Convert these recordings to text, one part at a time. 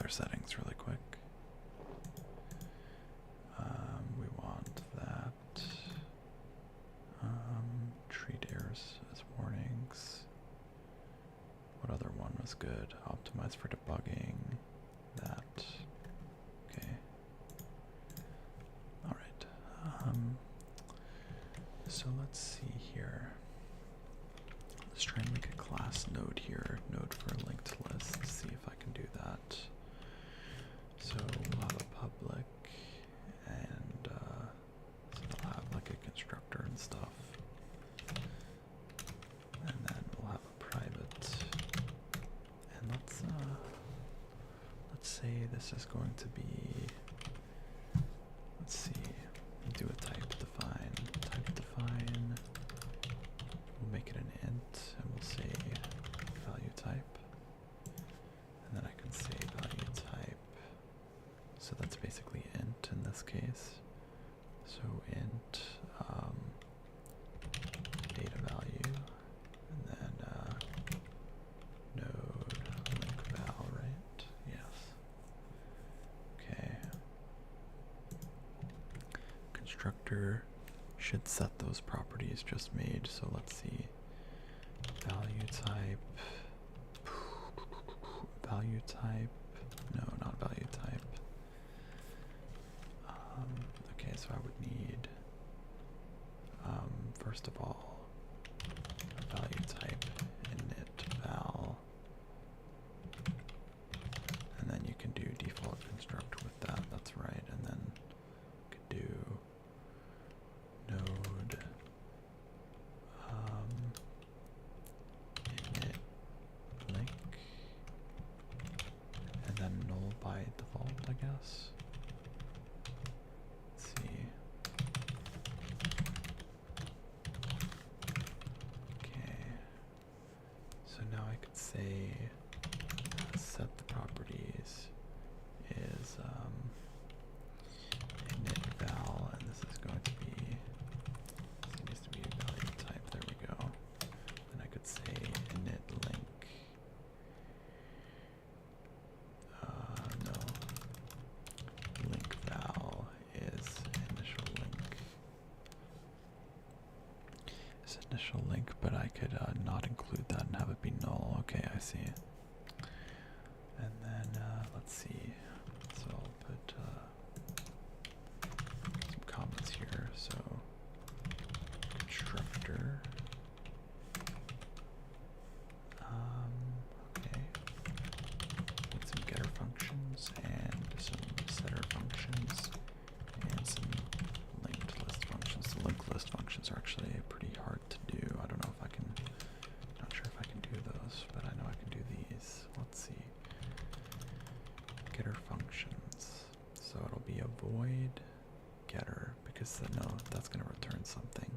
other settings really quick. We want that. Treat errors as warnings. What other one was good? Optimize for debugging. That. Okay. Alright. So let's see here. Let's try and make a class node here. Node for linked list. See if I can do that. So we'll have a public and so we'll have like a constructor and stuff. And then we'll have a private. And let's say this is going to be, let's see, do a type define. Type define. We'll make it an int and we'll say value type. And then I can say value type. So that's basically int in this case. So int data value, and then node link val, right? Yes. Okay. Constructor should set those properties just made. So let's see. Value type. Value type. No, not value type. Okay, so I would need, first of all, a value type init val, and then you can do default construct with that. That's right, and then you could do node init link, and then null by default, I guess. Say set the properties is init val, and this is going to be, this needs to be a value type. There we go. Then I could say init link. No. Link val is initial link. Is initial link, but I could not include that and have it be null. Okay, I see. And then let's see. So I'll put some comments here. So constructor. Okay. Need some getter functions and some setter functions and some linked list functions. The linked list functions are actually pretty hard to do. I don't know if I can. Not sure if I can do those, but I know I can do these. Let's see. Getter functions. So it'll be a void getter because no, that's going to return something.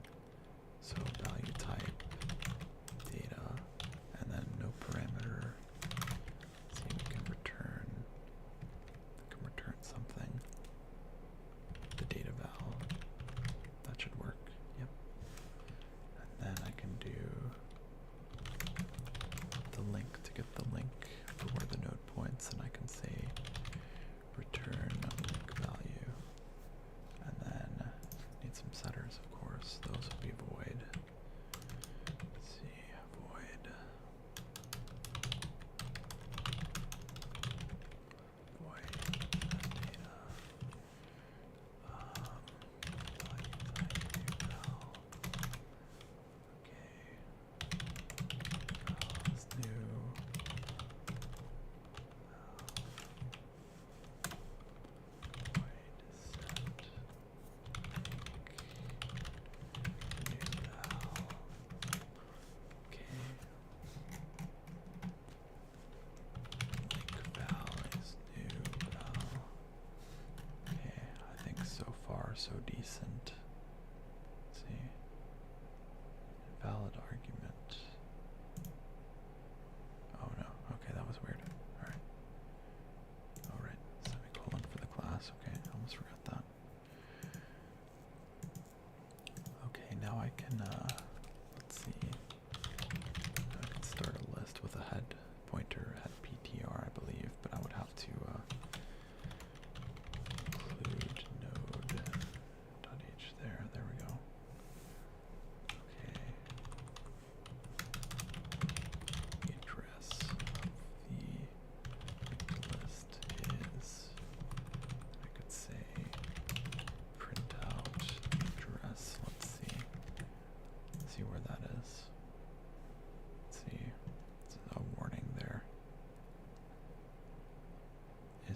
So value type data and then no parameter. See, we can return something. The data val. That should work. Yep. And then I can do the link to get the link for where the node points, and I can say return link value. And then need some setters, of course. Those will be void. Let's see, void. Void data. Value type val. Okay. Let's do so decent. Let's see. Valid argument. Oh no. Okay, that was weird. Alright. Alright. Semicolon for the class. Okay, almost forgot that. Okay, now I can let's see. I can start a list with a head pointer, head PTR, I believe, but I would have to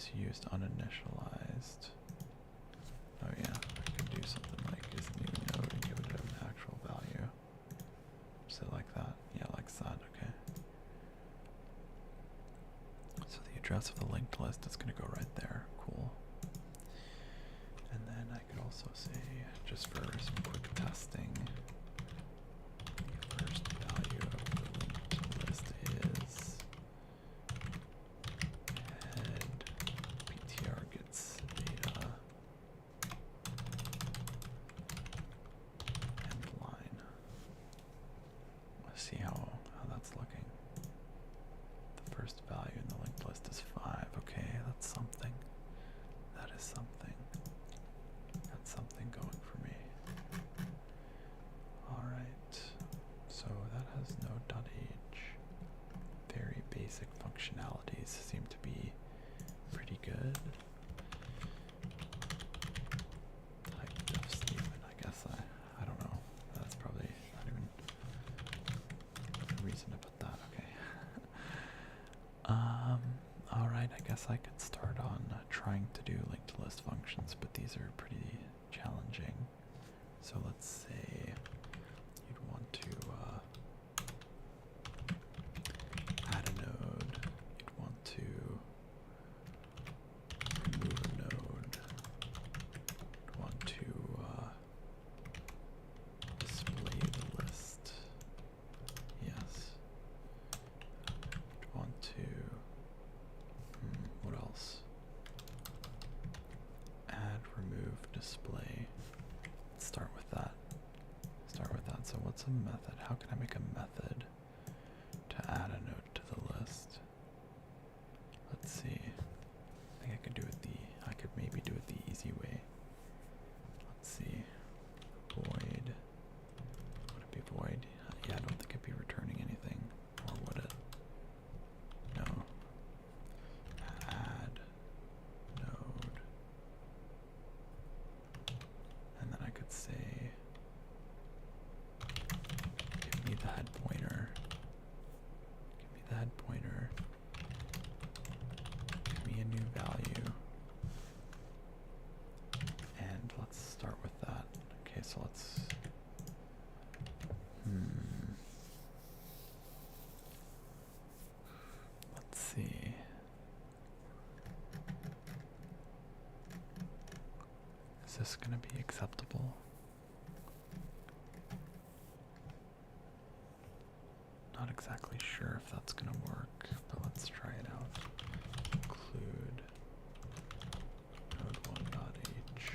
is used uninitialized. Oh yeah, I could do something like is new node and give it an actual value. So like that. Yeah, like that, okay. So the address of the linked list is going to go right there. Cool. And then I could also say, just for some quick testing, the first value of the linked list is head ptr gets data end line. Let's see how that's looking. The first value in the linked list is 5. Okay, that's something. That is something. Got something going for me. Alright, so that has node.h. Very basic functionalities seem to be pretty good. Type def statement, I guess I don't know. That's probably not even a reason to put that, okay. Alright, I guess I could start on trying to do linked list functions, but these are pretty challenging. So let's say you'd want to add a node, you'd want to remove a node, you'd want to display the list, yes, you'd want to, what else? Add, remove, display. Let's start with that. So what's a method? How can I make a method to add a node to the list? Let's see. I think I could do it I could maybe do it the easy way. Let's see. Void. Would it be void? Yeah, I don't think it'd be returning anything. Or would it? No. Add node. And then I could say, give me the head pointer. Give me the head pointer. Give me a new value. And let's start with that. Okay, so let's, let's see. Is this going to be acceptable? Not exactly sure if that's going to work, but let's try it out. Include node1.h.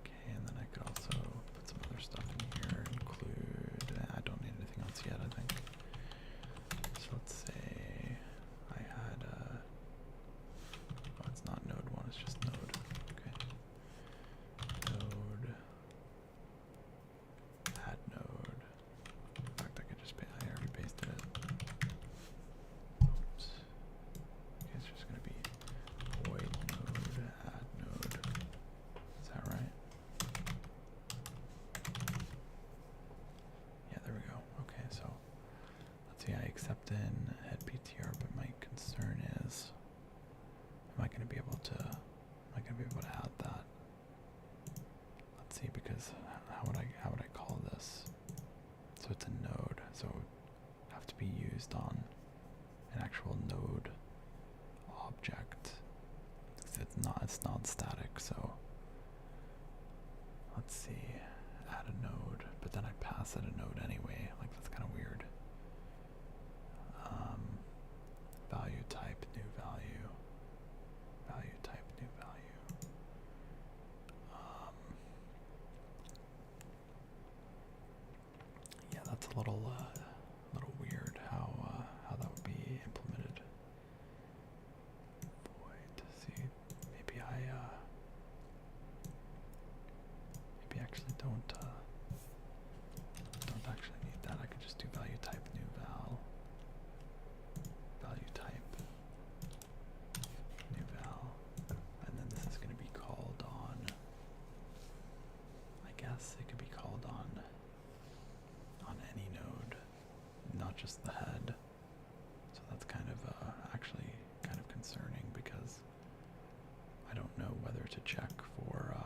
Okay, and then I could also put some other stuff in here. Include, I don't need anything else yet, I think. So let's say I had oh, it's not node1, it's just node. Okay. Node, add node. In fact, I could just I already pasted it. Oops. Okay, it's just gonna be void node, add node. Is that right? Yeah, there we go. Okay, so let's see, I accept in head PTR, but my concern is, am I gonna be able to add that? Let's see, because how would I call this? So it's a node, so it would have to be used on an actual node object. It's not static, so let's see, add a node, but then I pass it a node anyway. Like, that's kind of weird. Value type, new value. Value type, new value. Yeah, that's a little weird how that would be implemented. Void. See, maybe I actually don't actually need that. I could just do value type, new val. Value type, new val, and then this is going to be called on. I guess it could be called on any node, not just the head. So that's kind of actually kind of concerning, because know whether to check for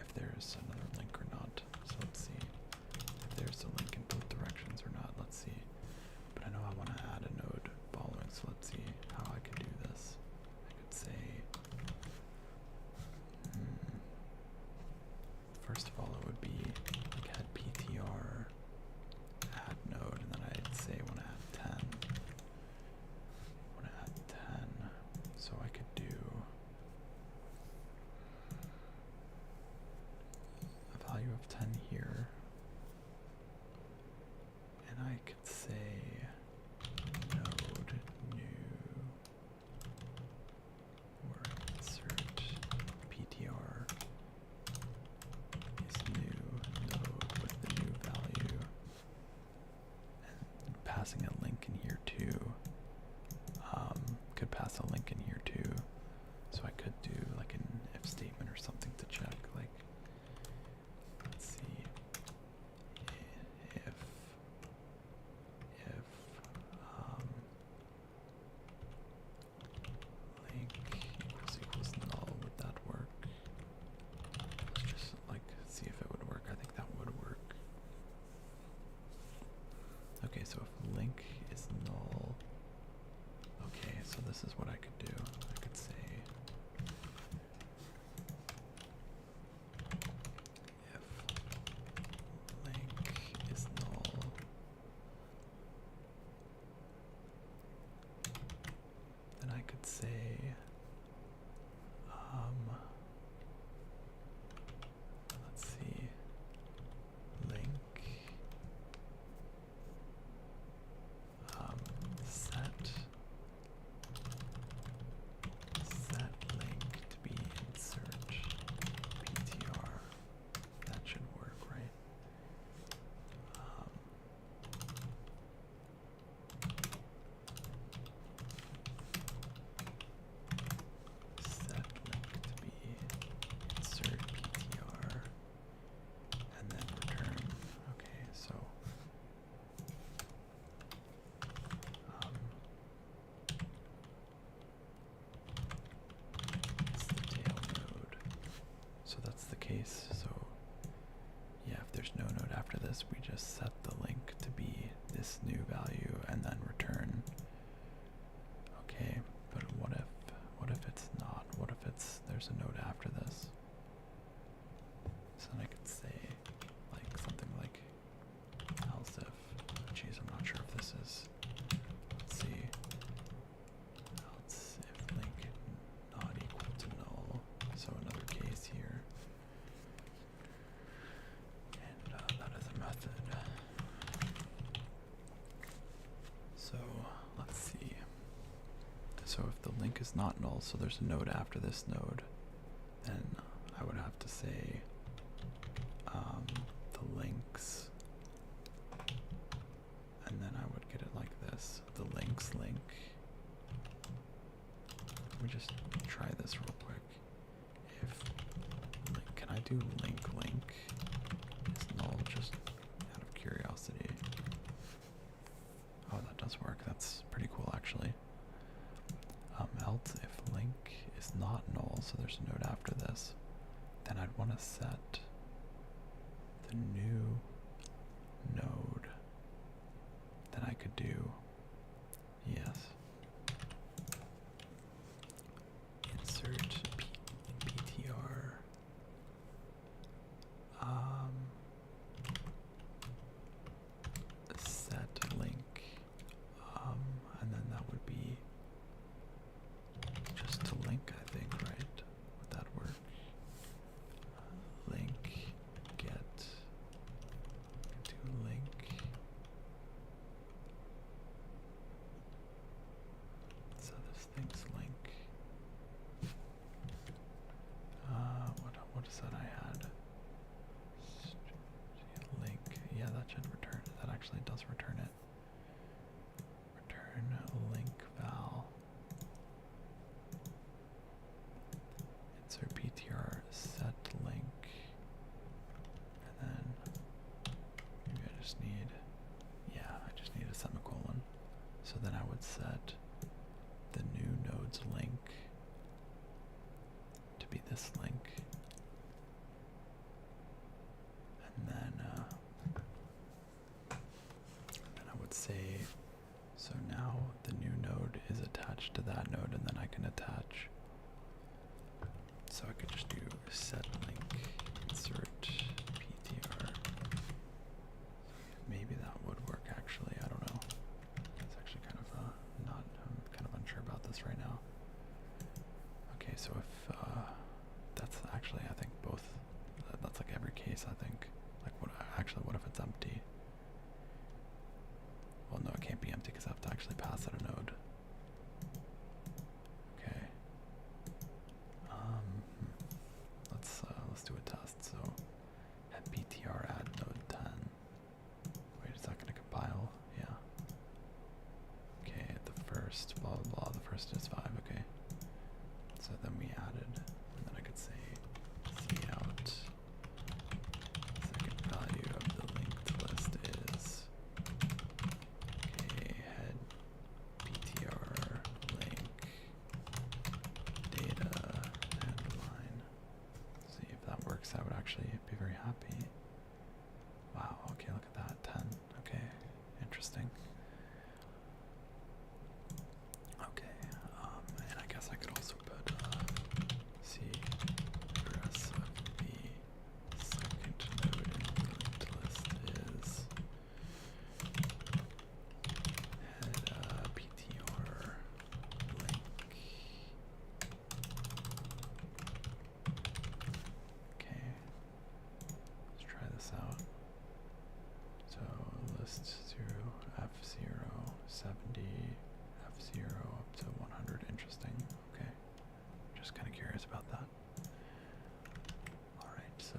if there's another link or not. So let's see if there's a link in both directions or not. Let's see. But I know I want to add a node following, so let's see how I could do this. I could say, first of all, it would be like head PTR, add node, and then I'd say I want to add 10. Want to add 10, so I could do a value of 10 here, and I could say node new or insert PTR is new node with the new value, and passing a link in here too. Could pass a link in here too, so I could do like an if statement or something to check, like, let's see, if link equals null, would that work? Let's just like see if it would work. I think that would work. Okay, so if link is null, okay, so this is what I could do. I could say if link is null, then I could say let's see, link set link to be insert PTR. That should work, right? Set link to be insert PTR, and then return. Okay, so it's the tail node. So that's the case. So yeah, if there's no node after this, we just set the link to be this new value and then return. Okay, but what if it's not? What if there's a node after this? So then I could say like something like else if, geez, I'm not sure if this is, let's see, else if link not equal to null, so another case here, and that is a method. So let's see, so if the link is not null, so there's a node after this node, then I would have to say the links, and then I would get it like this, the links link. Let me just try this real quick. If link, can I do link is null, just out of curiosity? Oh, that does work. That's pretty cool, actually. Else if link is not null, so there's a node after this, then I'd want to set the new node. Then I could do, yes, insert PTR, set link, and then that would be just to link, I think, right? Would that work? Link get to link. So this thing's link. What is that I had? this link. And then I would say, so now the new node is attached to that node, and then I can attach. So I could just do set link, insert PTR. Maybe that would work actually, I don't know. It's actually kind of not, I'm kind of unsure about this right now. Okay, so if that's actually, I think both, that's like every case, I think. Like what, actually what if it's empty? Well no, it can't be empty because I have to actually pass it a node. Okay. Let's do a test. So at ptr add node 10. Wait, is that gonna compile? Yeah. Okay, the first blah blah blah, the first is 5, okay. So then we added, and then I could say cout second value of the linked list is okay, head ptr link data and line. See if that works. I would actually be very happy. Wow, okay, look at that, 10. Okay, interesting. Okay, and I guess I could also put C address of the second node in the linked list is head ptr link. Okay, let's try this out. So list 0, F0, 70, F0 up to 100. Interesting. Okay. Just kind of curious about that. Alright, so,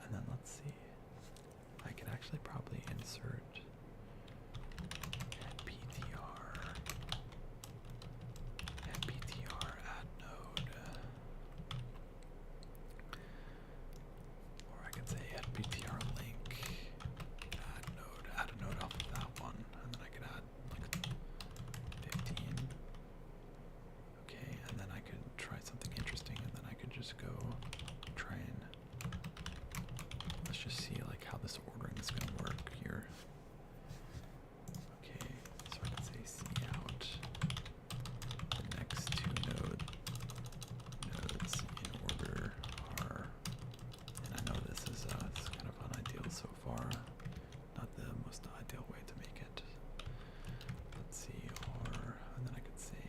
and then let's see. I could actually probably insert ptr add node. Or I could say ptr link add a node off of that one, and then I could add like 15. Okay, and then I could try something interesting, and then I could just go try and let's just see like how this ordering is gonna work here. Okay, so I can say cout the next two nodes in order are, and I know this is kind of unideal so far, not the most ideal way to make it. Let's see, or, and then I could say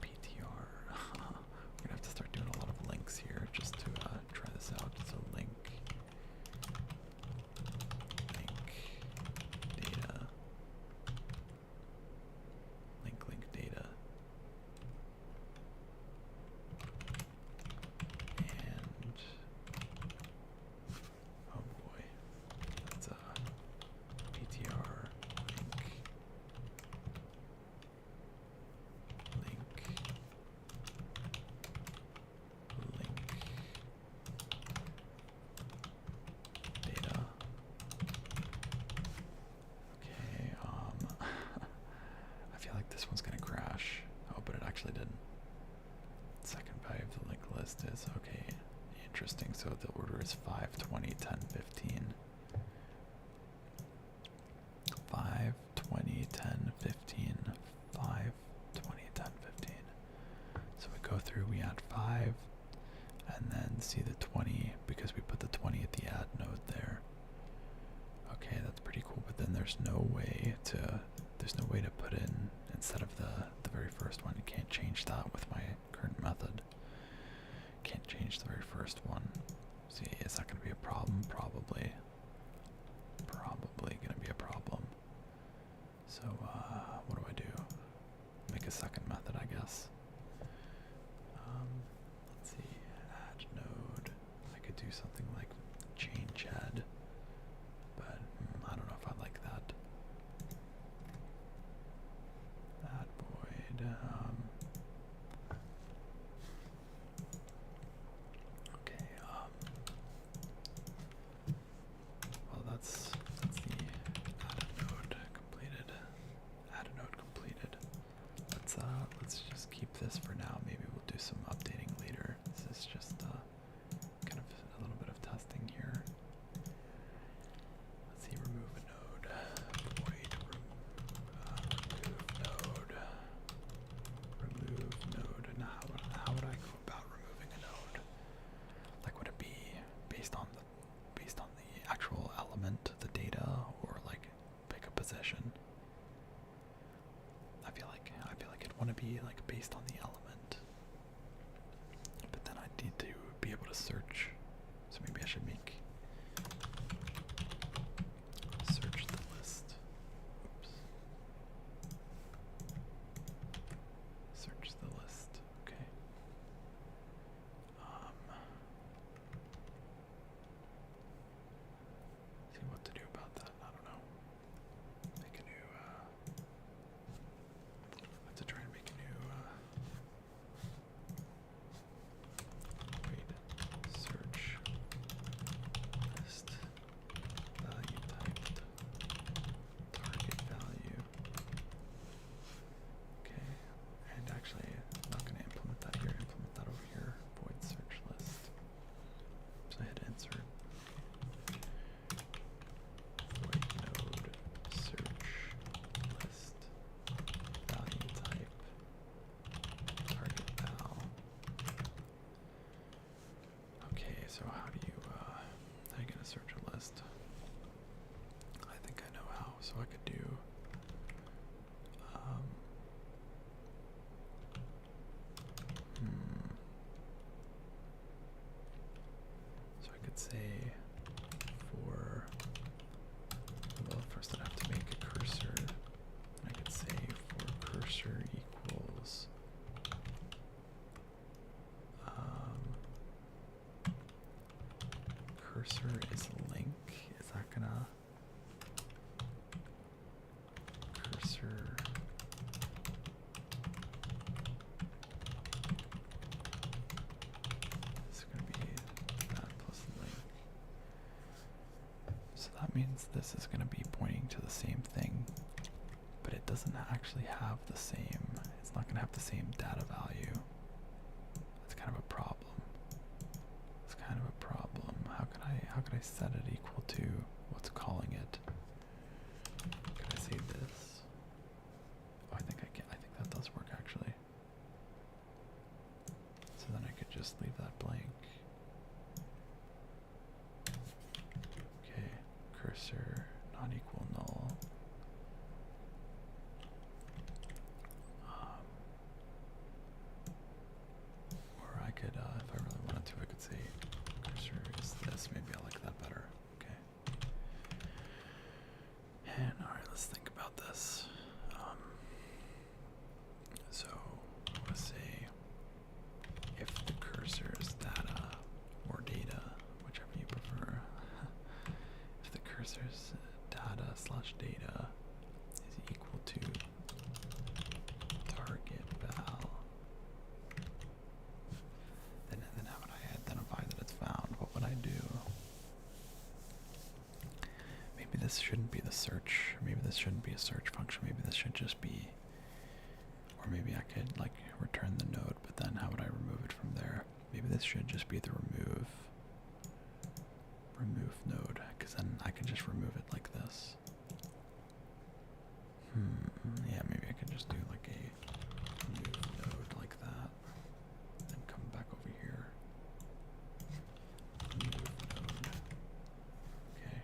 PTR. We're gonna have to start doing a lot of links here just to try this out. So link data, link data, and oh boy, that's PTR link data. Okay, I feel like this one's gonna crash. Oh, but it actually didn't. Second value of the linked list is okay. Interesting. So the order is 5, 20, 10, 15. 5, 20, 10, 15. 5, 20, 10, 15. So we go through, we add 5, and then see the 20 because we put the 20 at the add node there. Okay, that's pretty cool, but then there's no way to put in instead of the very first one. You can't change that with my current method. Can't change the very first one. See, is that gonna be a problem? Probably gonna be a problem. So what do? Make a second method, I guess. Let's see, add node. I could do something like change head, but I don't know if I like that. Add void. Okay. based on the actual element, the data, or like pick a position. I feel like it'd want to be like based on the element, but then I need to be able to search. So maybe I should make search the list. Oops. Search the list. Okay. See what to do about that. I don't know. Make a new. I have to try and make a new. Wait. Search list value typed target value. Okay. And actually, I'm not going to implement that here. Implement that over here. Void search list. So I hit insert. Void node search list value type target val. Okay, so how do you gonna search a list? I think I know how. So I could do so I could say for, well, first I'd have to make a cursor. And I could say for cursor equals cursor is link. Is that gonna cursor? It's gonna be that plus link. So that means this is gonna be pointing to the same thing, but it doesn't actually have the same. It's not gonna have the same data value. That's kind of a problem. It's kind of a problem. How could I set it equal to what's calling it? Could I say this? Oh, I think I can. I think that does work actually. So then I could just leave that blank. Okay, cursor not equal null. Or I could, if I really wanted to, I could say cursor is this. Maybe I like that better. Okay. And alright, let's think about this. So I want to say if the cursor is data or data, whichever you prefer. If the cursor's data slash data is equal to target val, then how would I identify that it's found? What would I do? Maybe this shouldn't be the search. Maybe this shouldn't be a search function. Maybe this should just be, or maybe I could like return the node, but then how would I remove it from there? Maybe this should just be the remove node, because then I can just remove it like this. Yeah, maybe I could just do like a remove node like that, then come back over here. Remove node. Okay.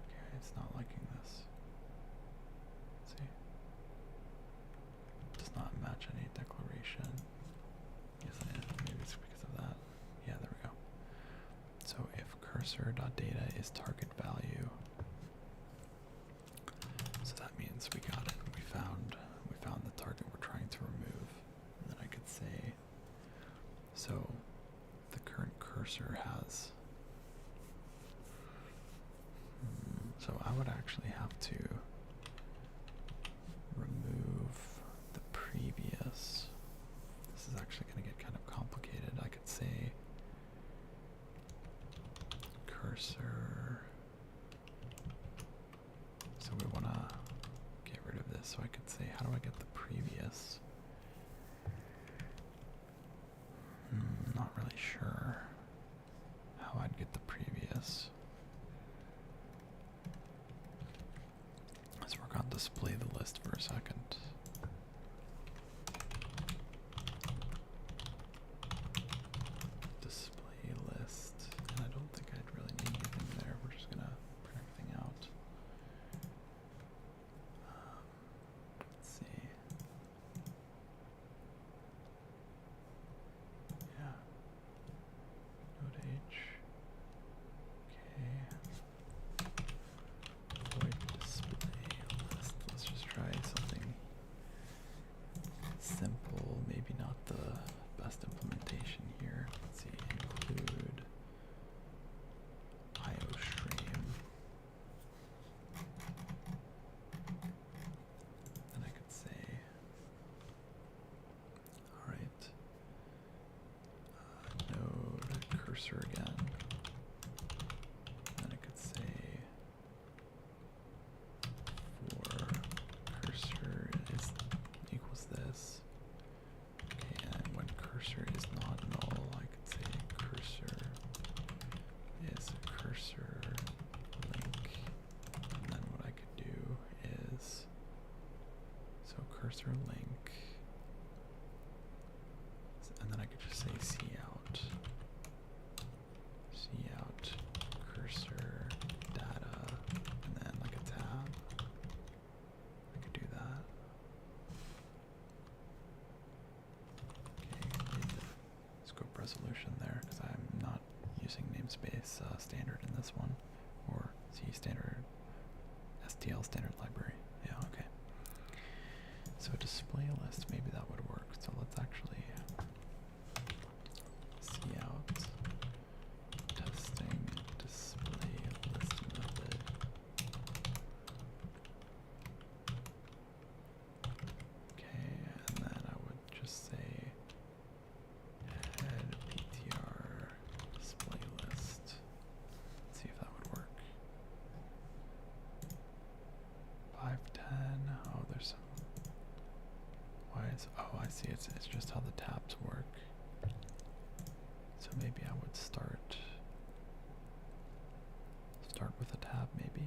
Okay, it's not liking this. See? Does not match any declaration. Yes, maybe it's because of that. Yeah, there we go. So if cursor.data is target value, so that means we got it. We found the target we're trying to remove. And then I could say, so the current cursor has. So I would actually have to remove the previous. This is actually going to get kind of complicated. I could say cursor. So we want to get rid of this. So I could say, how do I get the previous? Not really sure how I'd get the previous. cursor again. Then I could say for cursor is equals this. Okay, and when cursor is not null, I could say cursor is cursor link. And then what I could do is, so cursor link, and then I could just say cout cursor data, and then like a tab. I could do that. Okay, need the scope resolution there because I'm not using namespace standard in this one, or C standard, STL standard library. Yeah, okay. So display list, maybe that would work. So let's actually cout testing display list method. Okay, and then I would just say head ptr display list. Let's see if that would work. 510. Oh, there's some. Why is, oh, I see. It's just how the tabs work. So maybe I would start with a tab, maybe.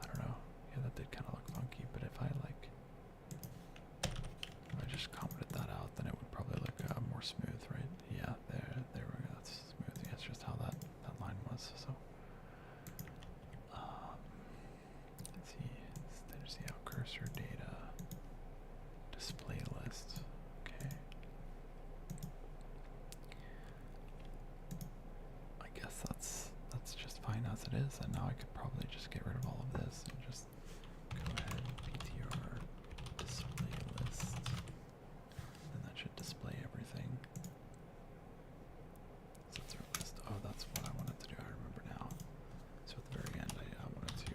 I don't know. Yeah, that did kind of look funky, but if I just commented that out, then it would probably look more smooth, right? Yeah, there we go. That's smooth. Yeah, it's just how that line was. So, let's see. There's the out cursor data display list. Okay. I guess that's just fine as it is, and now I could probably just get rid of all of this and just go ahead ptr display list, and that should display everything. Sensory list. Oh, that's what I wanted to do. I remember now. So at the very end, I wanted to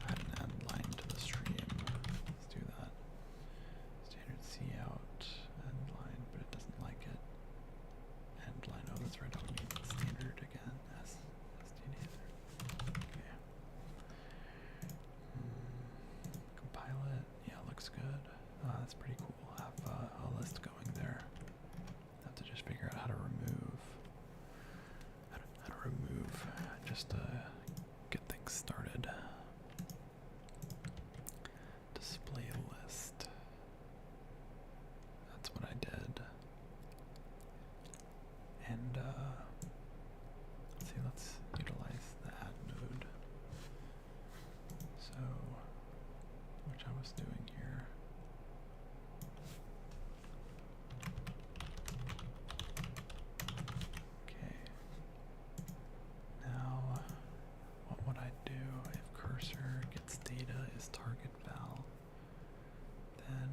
add an end line to the stream. Let's do that. Standard cout end line, but it doesn't like it. End line. Oh, that's right. I would need standard again. STD. Okay. Compile it. Yeah, looks good. That's pretty cool. Have a list going there. Have to just figure out how to remove. How to remove just to get things started. Display list. That's what I did. And let's see, let's utilize the add node. So, which I was doing here. Okay. Now, what would I do if cursor gets data is target val? Then,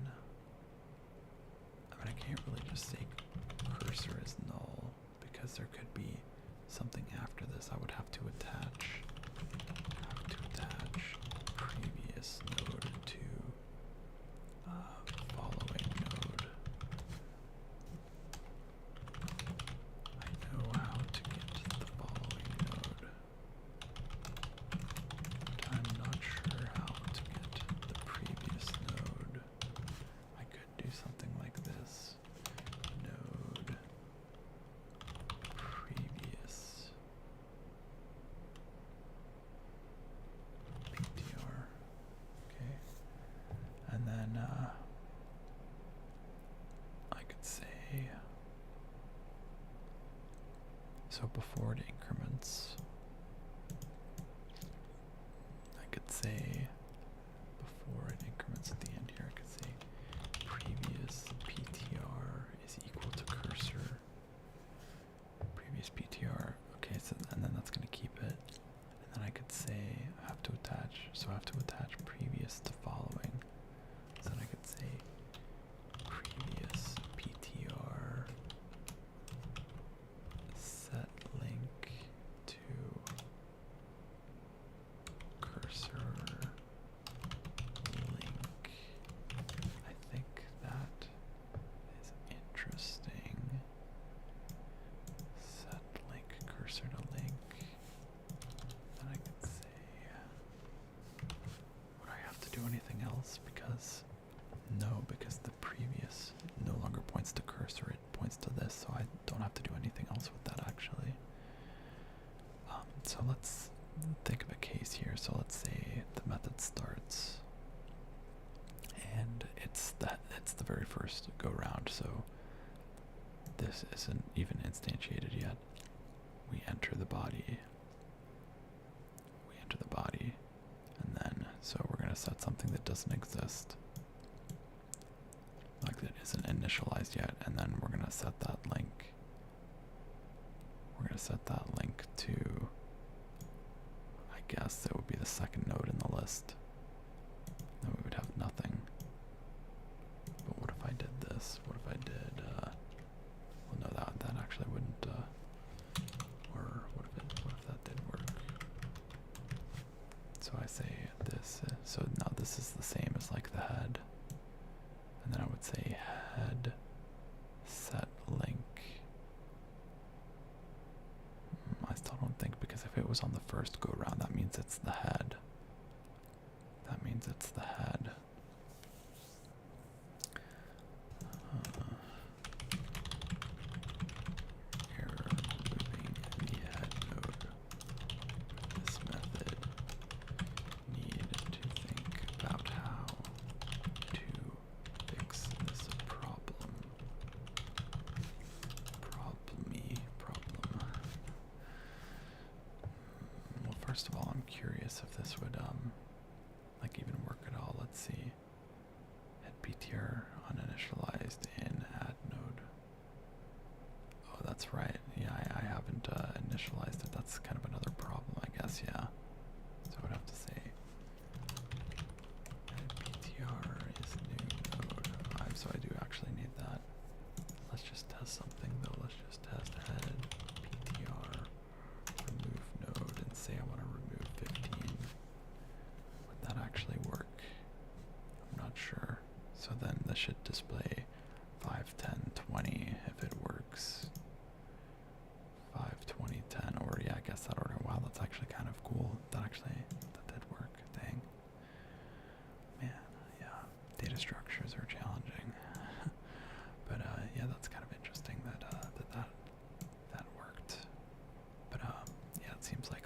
I mean, I can't really just say cursor is null because there could be something after this. I would have to attach previous node to following node. I know how to get the following node, but I'm not sure how to get the previous node. I could do something like this. Node previous ptr. Okay. And then I could say, so before it increments, I could say, before it increments at the end here, I could say previous ptr is equal to cursor. Previous ptr, okay, so, and then that's going to keep it. And then I could say, I have to attach, so I have to attach previous to following. So then I could say previous ptr set link to first go round, so this isn't even instantiated yet. We enter the body. We enter the body, and then, so we're going to set something that doesn't exist, like that isn't initialized yet, and then we're going to set that link. We're going to set that link to, I guess it would be the second node in the list. Then we would have nothing. But what if I did this? What if I did, well no, that actually wouldn't, or what if that did work? So I say this, so now this is the same as like the head. And then I would say head set link. I still don't think, because if it was on the first go round, that means it's the head. That means it's the head. Error removing the head node. This method need to think about how to fix this problem. Problem. Well, first of all, I'm curious if this would like even work at all. Let's see. Head PTR uninitialized in add node. Oh, that's right. Yeah, I haven't initialized it. That's kind of another problem, I guess. Yeah. So I would have to say head PTR is new node. So I do actually need that. Let's just test something though. Let's just test head PTR remove node and say I want to remove 15. Would that actually work? I'm not sure. So then this should display 5, 10, 20 if it works. 5, 20, 10, or yeah, I guess that order. Wow, that's actually kind of cool. That did work. Dang. Man, yeah. Data structures are challenging. But yeah, that's kind of interesting that that worked. But yeah, it seems like